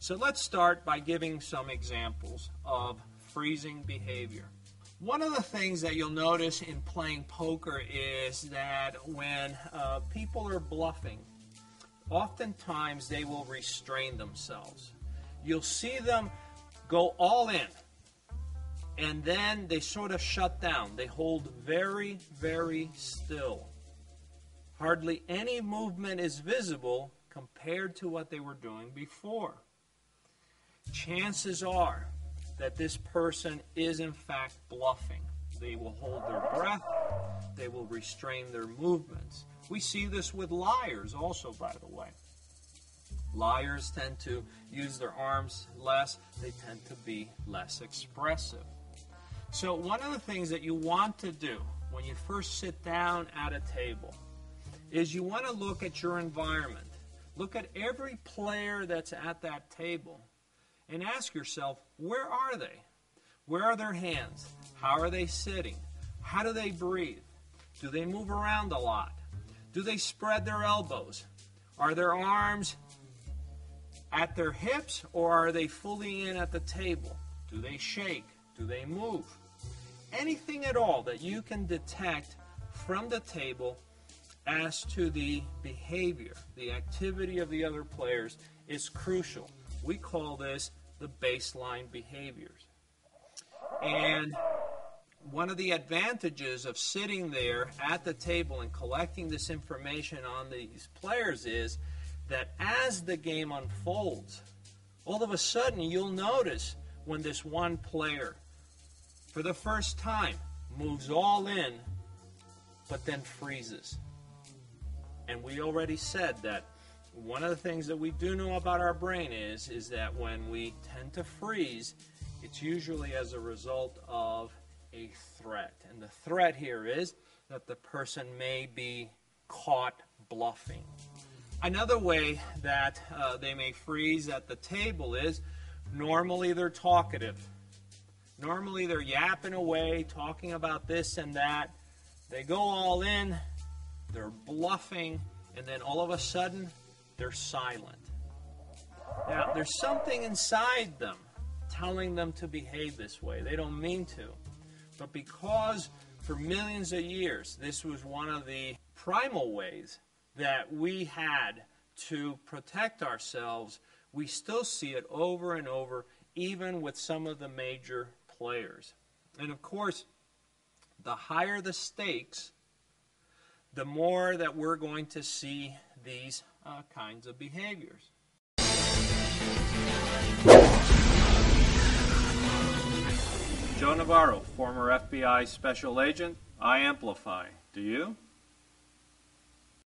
So let's start by giving some examples of freezing behavior. One of the things that you'll notice in playing poker is that when people are bluffing, oftentimes they will restrain themselves. You'll see them go all in, and then they sort of shut down. They hold very, very still. Hardly any movement is visible compared to what they were doing before. Chances are that this person is in fact bluffing. They will hold their breath. They will restrain their movements. We see this with liars also, by the way. Liars tend to use their arms less. They tend to be less expressive. So one of the things that you want to do when you first sit down at a table is you want to look at your environment. Look at every player that's at that table and ask yourself, where are they? Where are their hands? How are they sitting? How do they breathe? Do they move around a lot? Do they spread their elbows? Are their arms at their hips, or are they fully in at the table? Do they shake? Do they move? Anything at all that you can detect from the table as to the behavior, the activity of the other players is crucial. We call this the baseline behaviors. And one of the advantages of sitting there at the table and collecting this information on these players is that as the game unfolds, all of a sudden you'll notice when this one player, for the first time, moves all in, but then freezes. And we already said that one of the things that we do know about our brain is that when we tend to freeze, it's usually as a result of a threat. And the threat here is that the person may be caught bluffing. Another way that they may freeze at the table is normally they're talkative. Normally they're yapping away, talking about this and that. They go all in, they're bluffing, and then all of a sudden they're silent. Now, there's something inside them telling them to behave this way. They don't mean to. But because for millions of years, this was one of the primal ways that we had to protect ourselves, we still see it over and over, even with some of the major players. And of course, the higher the stakes, the more that we're going to see these kinds of behaviors. Joe Navarro, former FBI special agent. I amplify. Do you?